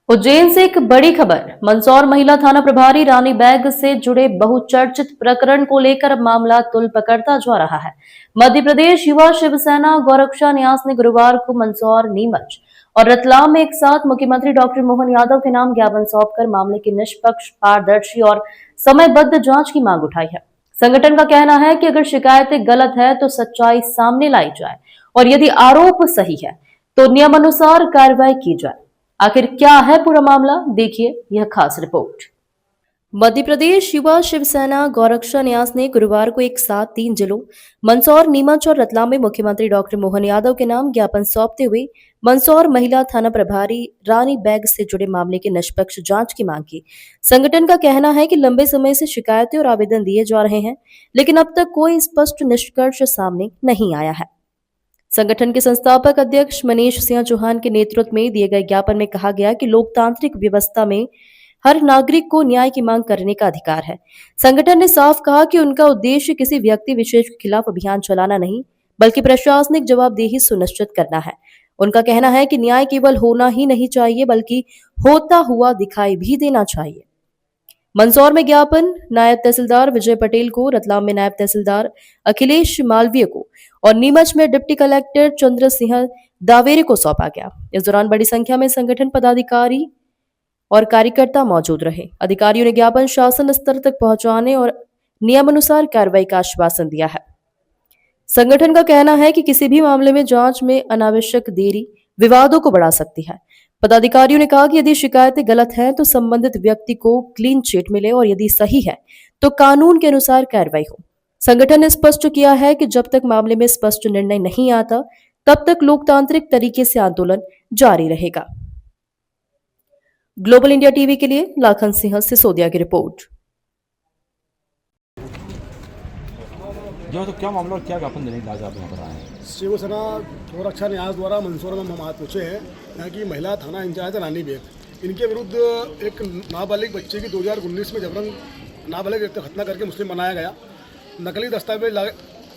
उज्जैन से एक बड़ी खबर। मंदसौर महिला थाना प्रभारी रानी बैग से जुड़े बहुचर्चित प्रकरण को लेकर अब मामला तुल पकड़ता जा रहा है। मध्य प्रदेश युवा शिवसेना गौरक्षा न्यास ने गुरुवार को मंदसौर, नीमच और रतलाम में एक साथ मुख्यमंत्री डॉक्टर मोहन यादव के नाम ज्ञापन सौंपकर मामले की निष्पक्ष, पारदर्शी और समयबद्ध जांच की मांग उठाई है। संगठन का कहना है कि अगर शिकायतें गलत है तो सच्चाई सामने लाई जाए और यदि आरोप सही है तो नियमानुसार कार्रवाई की जाए। आखिर क्या है पूरा मामला, देखिए यह खास रिपोर्ट। मध्य प्रदेश युवा शिवसेना गौरक्षा न्यास ने गुरुवार को एक साथ 3 जिलों मंदसौर, नीमच और रतलाम में मुख्यमंत्री डॉक्टर मोहन यादव के नाम ज्ञापन सौंपते हुए मंदसौर महिला थाना प्रभारी रानी बैग से जुड़े मामले की निष्पक्ष जांच की मांग की। संगठन का कहना है कि लंबे समय से शिकायतें और आवेदन दिए जा रहे हैं, लेकिन अब तक कोई स्पष्ट निष्कर्ष सामने नहीं आया है। संगठन के संस्थापक अध्यक्ष मनीष सिंह चौहान के नेतृत्व में दिए गए ज्ञापन में कहा गया कि लोकतांत्रिक व्यवस्था में हर नागरिक को न्याय की मांग करने का अधिकार है। संगठन ने साफ कहा कि उनका उद्देश्य किसी व्यक्ति विशेष के खिलाफ अभियान चलाना नहीं, बल्कि प्रशासनिक जवाबदेही सुनिश्चित करना है। उनका कहना है कि न्याय केवल होना ही नहीं चाहिए, बल्कि होता हुआ दिखाई भी देना चाहिए। मंदसौर में ज्ञापन नायब तहसीलदार विजय पटेल को, रतलाम में नायब तहसीलदार अखिलेश मालवीय को और नीमच में डिप्टी कलेक्टर चंद्र सिंह दावेरे को सौंपा गया। इस दौरान बड़ी संख्या में संगठन पदाधिकारी और कार्यकर्ता मौजूद रहे। अधिकारियों ने ज्ञापन शासन स्तर तक पहुंचाने और नियमानुसार कार्रवाई का आश्वासन दिया है। संगठन का कहना है कि किसी भी मामले में जांच में अनावश्यक देरी विवादों को बढ़ा सकती है। पदाधिकारियों ने कहा कि यदि शिकायतें गलत हैं तो संबंधित व्यक्ति को क्लीन चिट मिले और यदि सही है तो कानून के अनुसार कार्रवाई हो। संगठन ने स्पष्ट किया है कि जब तक मामले में स्पष्ट निर्णय नहीं आता, तब तक लोकतांत्रिक तरीके से आंदोलन जारी रहेगा। ग्लोबल इंडिया टीवी के लिए लाखन सिंह सिसोदिया की रिपोर्ट। जो तो क्या मामला और क्या ज्ञापन देने के लिए आप यहाँ पर आए हैं? शिवसेना गौरक्षा न्यास द्वारा मंदसौर में हम आज पहुँचे हैं। यहाँ की महिला थाना इंचार्ज है रानी बेग। इनके विरुद्ध एक नाबालिग बच्चे की 2019 में जबरन नाबालिग खतना करके मुस्लिम बनाया गया। नकली दस्तावेज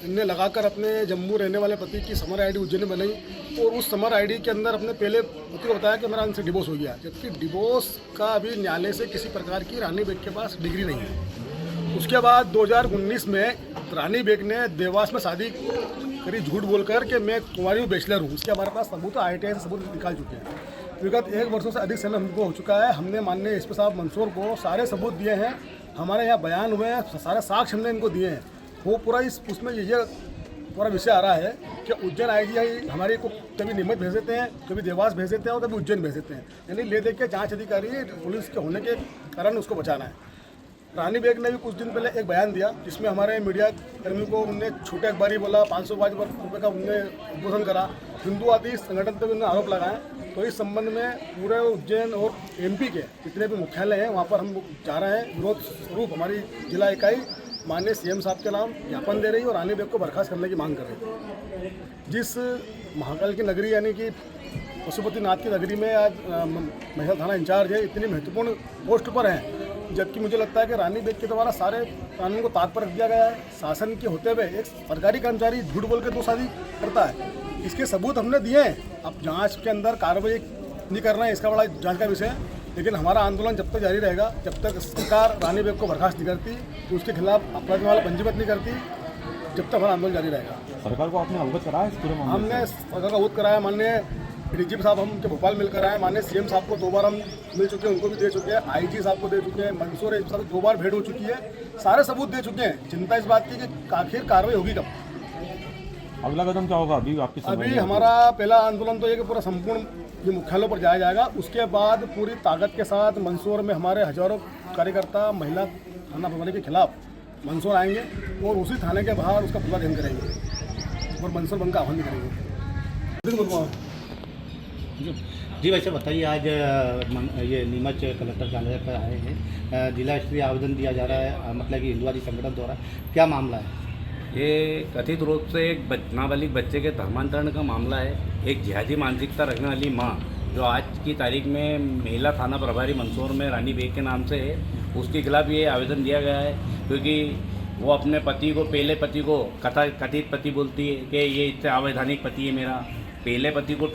इनने लगाकर अपने जम्मू रहने वाले पति की समर आईडी उज्जैन में बनाई और उस समर आईडी के अंदर अपने पहले पति को बताया कि मेरा इनसे डिवोर्स हो गया, जबकि डिवोर्स का अभी न्यायालय से किसी प्रकार की रानी बेग के पास डिग्री नहीं है। उसके बाद 2019 में रानी बेग ने देवास में शादी करी झूठ बोलकर कि मैं कुंवारी बैचलर हूँ। उसके हमारे पास सबूत ITI से सबूत निकाल चुके हैं। विगत 1 वर्षों से अधिक समय हमको हो चुका है। हमने माननीय SP साहब मंदसौर को सारे सबूत दिए हैं, हमारे यहाँ बयान हुए हैं, सारे साक्ष्य हमने इनको दिए हैं। वो पूरा उसमें ये पूरा विषय आ रहा है कि उज्जैन IGI हमारे को कभी नीमच भेज देते हैं, कभी देवास भेज देते हैं और कभी उज्जैन भेज देते हैं। यानी ले दे के जाँच अधिकारी पुलिस के होने के कारण उसको बचाना है। रानी बेग ने भी कुछ दिन पहले एक बयान दिया जिसमें हमारे मीडिया कर्मी को उनने छोटे अखबारी बोला, 505 रुपये का उनने उद्बोधन करा, हिंदूवादी संगठन पर उन्होंने आरोप लगाए। तो इस संबंध में पूरे उज्जैन और MP के जितने भी मुख्यालय हैं वहाँ पर हम जा रहे हैं। विरोध स्वरूप हमारी जिला इकाई माननीय CM साहब के नाम ज्ञापन दे रही है और रानी बेग को बर्खास्त करने की मांग कर रही है। जिस महाकाल की नगरी यानी कि पशुपतिनाथ की नगरी में आज महिला थाना इंचार्ज है, इतनी महत्वपूर्ण पोस्ट पर हैं, जबकि मुझे लगता है कि रानी बेग के द्वारा सारे कानून को ताक पर रख दिया गया है। शासन के होते हुए एक सरकारी कर्मचारी झूठ बोल के 2 शादी करता है। इसके सबूत हमने दिए हैं। अब जांच के अंदर कार्रवाई नहीं कर रहे हैं, इसका बड़ा जांच का विषय है। लेकिन हमारा आंदोलन जब तक जारी रहेगा, जब तक सरकार रानी बेग को बर्खास्त नहीं करती, तो उसके खिलाफ अपराध मामला पंजीबद्ध नहीं करती, जब तक हमारा आंदोलन जारी रहेगा। सरकार को आपने अवगत कराया इस पूरे मामले हमने सरकार का अवगत कराया। माननीय DGP साहब हम भोपाल मिलकर आए, माननीय CM साहब को 2 बार हम मिल चुके हैं, उनको भी दे चुके हैं। IG साहब को दे चुके हैं, मंदसौर SP साहब 2 बार भेंट हो चुकी है, सारे सबूत दे चुके हैं। चिंता इस बात की कि आखिर कार्रवाई होगी कब। अगला कदम क्या होगा? अभी हमारा पहला आंदोलन तो ये कि पूरा संपूर्ण ये मुख्यालयों पर जाया जाएगा। उसके बाद पूरी ताकत के साथ मंदसौर में हमारे हजारों कार्यकर्ता महिला थाना प्रभारी के खिलाफ मंदसौर आएंगे और उसी थाने के बाहर उसका पूरा अध्ययन करेंगे और मंदसौर बंद का आह्वान भी करेंगे। जी वैसे बताइए, आज ये नीमच कलेक्टर कार्यालय पर आए हैं, जिला स्तरीय आवेदन दिया जा रहा है, मतलब कि हिंदुवादी संगठन द्वारा, क्या मामला है? ये कथित रूप से एक नाबालिग बच्चे के धर्मांतरण का मामला है। एक जिहादी मानसिकता रखने वाली माँ जो आज की तारीख में महिला थाना प्रभारी मंदसौर में रानी बेग के नाम से है, उसके खिलाफ ये आवेदन दिया गया है, क्योंकि वो अपने पति को, पहले पति को कथित पति बोलती है कि ये इससे अवैधानिक पति है मेरा, पहले पति को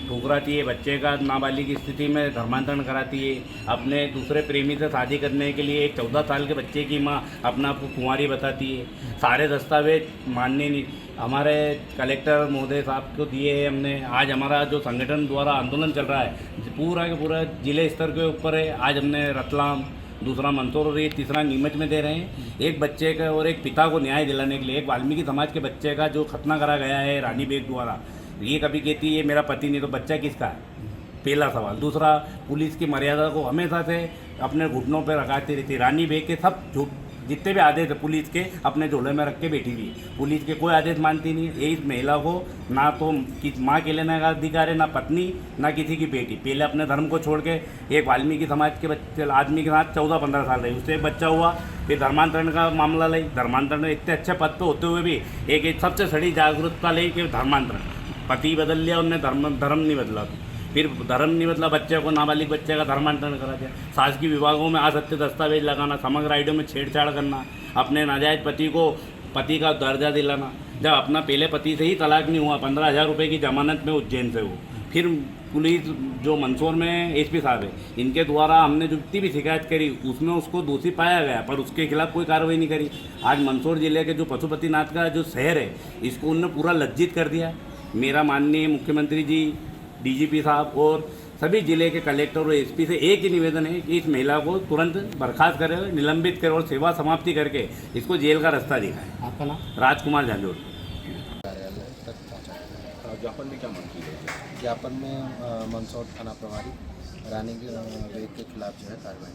ठुकराती है, बच्चे का नाबालिग की स्थिति में धर्मांतरण कराती है, अपने दूसरे प्रेमी से शादी करने के लिए एक 14 साल के बच्चे की माँ अपना आपको कुंवारी बताती है। सारे दस्तावेज मानने नहीं, हमारे कलेक्टर महोदय साहब को दिए हैं हमने। आज हमारा जो संगठन द्वारा आंदोलन चल रहा है पूरा के पूरा जिले स्तर के ऊपर है। आज हमने रतलाम, दूसरा मंदसौर और ये तीसरा नीमच में दे रहे हैं। एक बच्चे का और एक पिता को न्याय दिलाने के लिए, एक वाल्मीकि समाज के बच्चे का जो खतना करा गया है रानी बेग द्वारा, ये कभी कहती है मेरा पति नहीं तो बच्चा किसका है, पहला सवाल। दूसरा, पुलिस की मर्यादा को हमेशा से अपने घुटनों पर रखाती रहती। रानी बेग के सब जितने भी आदेश है पुलिस के अपने झोले में रख के बैठी हुई, पुलिस के कोई आदेश मानती नहीं है। इस महिला को ना तो माँ के लेने का अधिकार है, ना पत्नी, ना किसी की बेटी। पहले अपने धर्म को छोड़ के एक वाल्मीकि समाज के बच्चे आदमी के साथ 14-15 साल रही, उससे एक बच्चा हुआ, फिर धर्मांतरण का मामला लाई। धर्मांतरण इतने अच्छे पद पे होते हुए भी एक सबसे बड़ी जागरूकता ली कि धर्मांतरण, पति बदल लिया उनने, धर्म नहीं बदला। फिर धर्म नहीं बदला, बच्चे को, नाबालिग बच्चे का धर्मांतरण करा दिया। शासकीय विभागों में असत्य दस्तावेज लगाना, समग्र आईडियों में छेड़छाड़ करना, अपने नाजायज पति को पति का दर्जा दिलाना। जब अपना पहले पति से ही तलाक नहीं हुआ, 15,000 रुपये की जमानत में उज्जैन से हो। फिर पुलिस जो मंदसौर में एसपी साहब है, इनके द्वारा हमने जो जितनी भी शिकायत करी उसमें उसको दोषी पाया गया, पर उसके खिलाफ कोई कार्रवाई नहीं करी। आज मंदसौर जिले के जो पशुपतिनाथ का जो शहर है, इसको उन्होंने पूरा लज्जित कर दिया। मेरा माननीय मुख्यमंत्री जी, डीजीपी साहब और सभी जिले के कलेक्टर और एसपी से एक ही निवेदन है कि इस महिला को तुरंत बर्खास्त करें, निलंबित करें और सेवा समाप्ति करके इसको जेल का रास्ता दिखाएं। आपका नाम? राजकुमार झांझोड़। कार्यालय तक पहुँचा। ज्ञापन में क्या मांग की गई? ज्ञापन में मंदसौर थाना प्रभारी रानी बेग के खिलाफ जो है कार्रवाई।